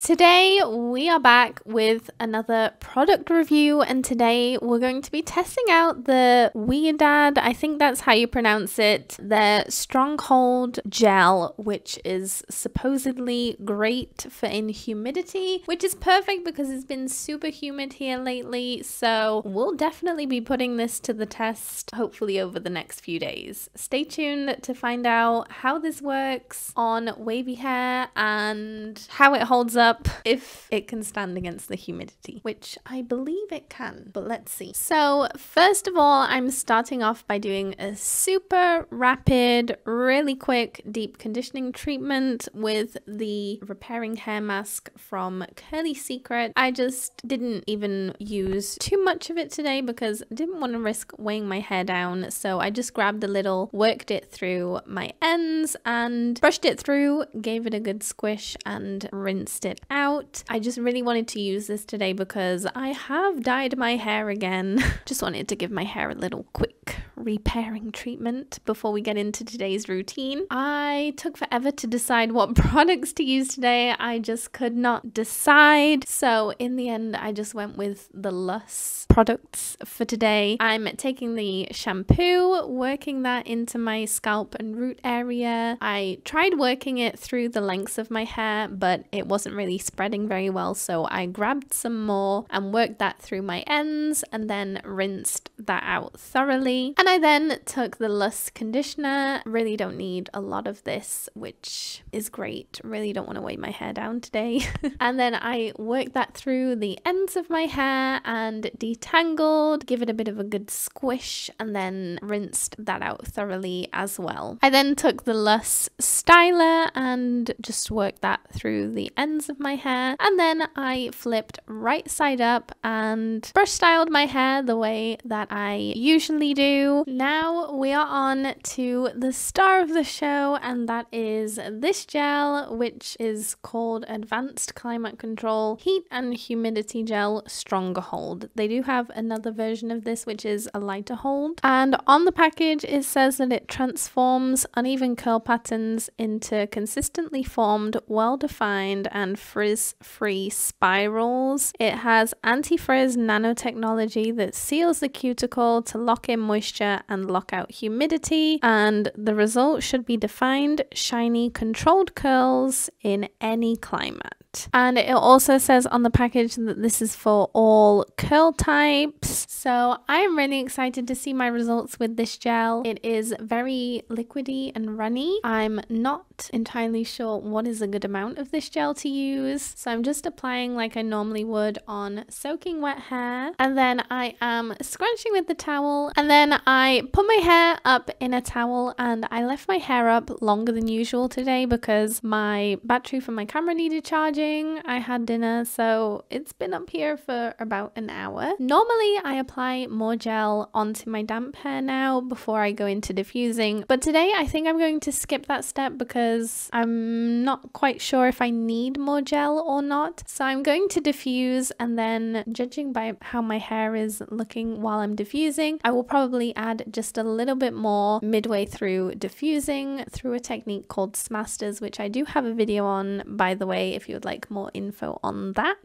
Today we are back with another product review, and today we're going to be testing out the Ouidad, I think that's how you pronounce it, their Stronghold Gel, which is supposedly great for in humidity, which is perfect because it's been super humid here lately, so we'll definitely be putting this to the test hopefully over the next few days. Stay tuned to find out how this works on wavy hair and how it holds up, if it can stand against the humidity, which I believe it can, but let's see. So first of all, I'm starting off by doing a super rapid, really quick deep conditioning treatment with the repairing hair mask from Curly Secret. I just didn't even use too much of it today because I didn't want to risk weighing my hair down, so I just grabbed a little, worked it through my ends and brushed it through, gave it a good squish and rinsed it out. I just really wanted to use this today because I have dyed my hair again. Just wanted to give my hair a little quick repairing treatment before we get into today's routine. I took forever to decide what products to use today. I just could not decide. So in the end, I just went with the Lush products for today. I'm taking the shampoo, working that into my scalp and root area. I tried working it through the lengths of my hair, but it wasn't really spreading very well, so I grabbed some more and worked that through my ends and then rinsed that out thoroughly. And I then took the Lush conditioner. Really don't need a lot of this, which is great. Really don't want to weigh my hair down today. And then I worked that through the ends of my hair and detangled, give it a bit of a good squish, and then rinsed that out thoroughly as well. I then took the Lush styler and just worked that through the ends of my hair, and then I flipped right side up and brush styled my hair the way that I usually do. Now we are on to the star of the show, and that is this gel, which is called Advanced Climate Control Heat and Humidity Gel Stronger Hold. They do have another version of this which is a lighter hold, and on the package it says that it transforms uneven curl patterns into consistently formed, well-defined and frizz-free spirals. It has anti-frizz nanotechnology that seals the cuticle to lock in moisture and lock out humidity, and the result should be defined, shiny, controlled curls in any climate. And it also says on the package that this is for all curl types, so I'm really excited to see my results with this gel. It is very liquidy and runny. I'm not entirely sure what is a good amount of this gel to use, so I'm just applying like I normally would on soaking wet hair, and then I am scrunching with the towel, and then I put my hair up in a towel, and I left my hair up longer than usual today because my battery for my camera needed charging. I had dinner, so it's been up here for about an hour. Normally I apply more gel onto my damp hair now before I go into diffusing, but today I think I'm going to skip that step because I'm not quite sure if I need more gel or not. So I'm going to diffuse, and then judging by how my hair is looking while I'm diffusing, I will probably add just a little bit more midway through diffusing through a technique called Smasters, which I do have a video on, by the way, if you would like more info on that.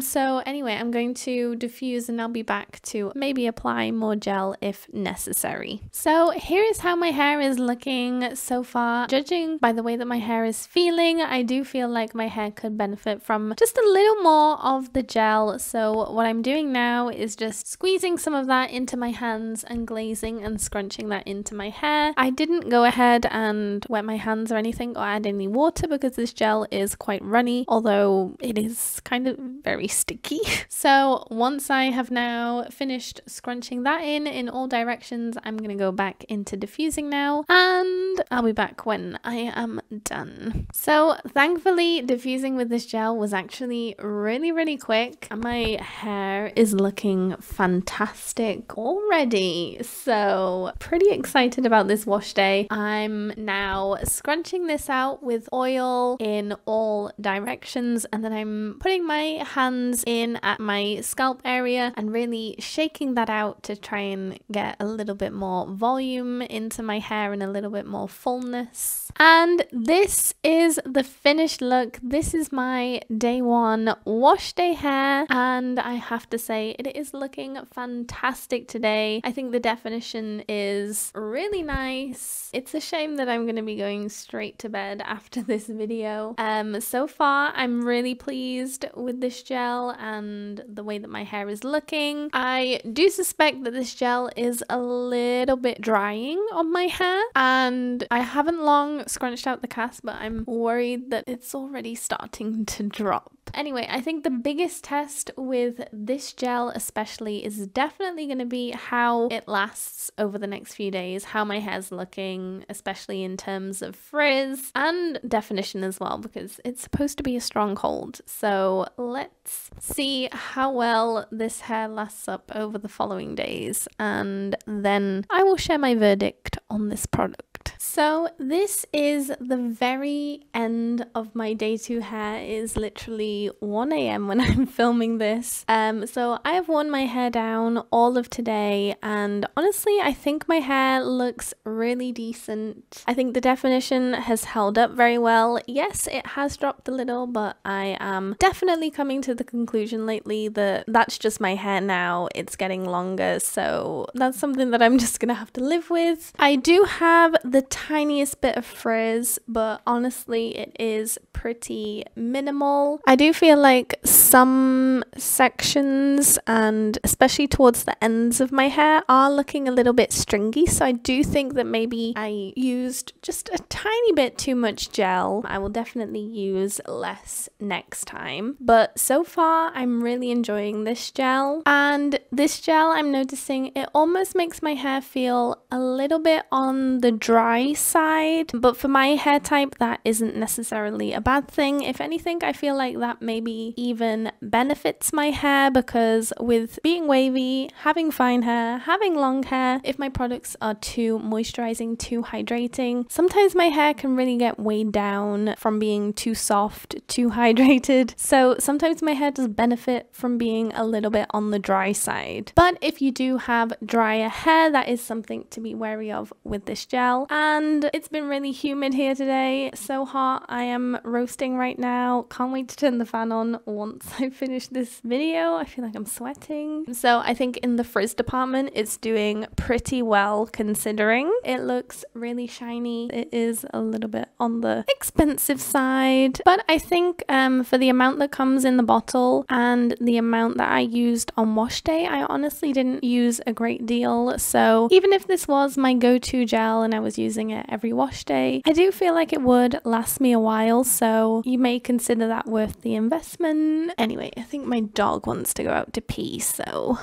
So anyway, I'm going to diffuse and I'll be back to maybe apply more gel if necessary. So here is how my hair is looking so far. Judging by the way that my hair is feeling, I do feel like my hair could benefit from just a little more of the gel. So what I'm doing now is just squeezing some of that into my hands and glazing and scrunching that into my hair. I didn't go ahead and wet my hands or anything or add any water because this gel is quite runny, although it is kind of very sticky. So once I have now finished scrunching that in all directions, I'm gonna go back into diffusing now, and I'll be back when I am done. So thankfully diffusing with this gel was actually really quick, and my hair is looking fantastic already, so pretty excited about this wash day. I'm now scrunching this out with oil in all directions, and then I'm putting my hands in at my scalp area and really shaking that out to try and get a little bit more volume into my hair and a little bit more fullness. And And this is the finished look. This is my day one wash day hair, and I have to say it is looking fantastic today. I think the definition is really nice. It's a shame that I'm going to be going straight to bed after this video. So far I'm really pleased with this gel and the way that my hair is looking. I do suspect that this gel is a little bit drying on my hair, and I haven't long scrunched out the cast, but I'm worried that it's already starting to drop. Anyway, I think the biggest test with this gel especially is definitely going to be how it lasts over the next few days, how my hair's looking, especially in terms of frizz and definition as well, because it's supposed to be a strong hold. So let's see how well this hair lasts up over the following days, and then I will share my verdict on this product. So this is the very end of my day 2 hair. It is literally 1 a.m. when I'm filming this. So I have worn my hair down all of today, and honestly I think my hair looks really decent. I think the definition has held up very well. Yes, it has dropped a little, but I am definitely coming to the conclusion lately that that's just my hair now. It's getting longer, so that's something that I'm just gonna have to live with. I do have the tiniest bit of frizz, but honestly it is pretty minimal. I do feel like some sections, and especially towards the ends of my hair, are looking a little bit stringy, so I do think that maybe I used just a tiny bit too much gel. I will definitely use less next time, but so far I'm really enjoying this gel. And this gel, I'm noticing it almost makes my hair feel a little bit on the dry side, but for my hair type that isn't necessarily a bad thing. If anything, I feel like that maybe even benefits my hair, because with being wavy, having fine hair, having long hair, if my products are too moisturizing, too hydrating, sometimes my hair can really get weighed down from being too soft, too hydrated. So sometimes my hair does benefit from being a little bit on the dry side. But if you do have drier hair, that is something to be wary of with this gel. And it's been really humid here today, so hot. I am roasting right now. Can't wait to turn the fan on once I finish this video. I feel like I'm sweating. So I think in the frizz department it's doing pretty well, considering it looks really shiny. It is a little bit on the expensive side, but I think for the amount that comes in the bottle and the amount that I used on wash day, I honestly didn't use a great deal. So even if this was my go-to gel and I was using it every wash day, I do feel like it would last me a while, so you may consider that worth the investment. Anyway, I think my dog wants to go out to pee, so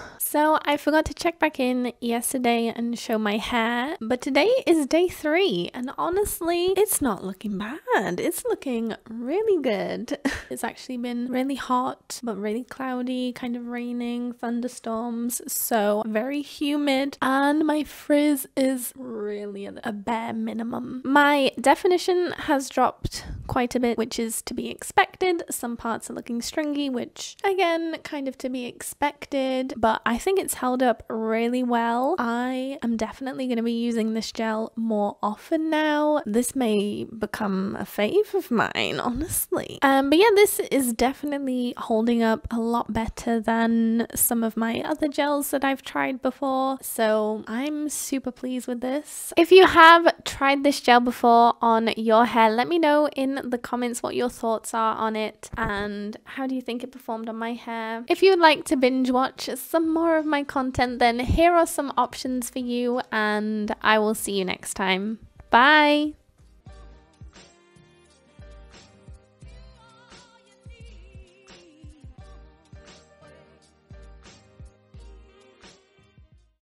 I forgot to check back in yesterday and show my hair, but today is day 3, and honestly it's not looking bad. It's looking really good. It's actually been really hot but really cloudy, kind of raining, thunderstorms, so very humid, and my frizz is really a bare minimum. My definition has dropped quite a bit, which is to be expected. Some parts are looking stringy, which again, kind of to be expected, but I think it's held up really well. I am definitely going to be using this gel more often now. This may become a fave of mine, honestly. But yeah, this is definitely holding up a lot better than some of my other gels that I've tried before, so I'm super pleased with this. If you have tried this gel before on your hair, let me know in the comments what your thoughts are on it and how do you think it performed on my hair. If you would like to binge watch some more of my content, then here are some options for you, and I will see you next time. Bye!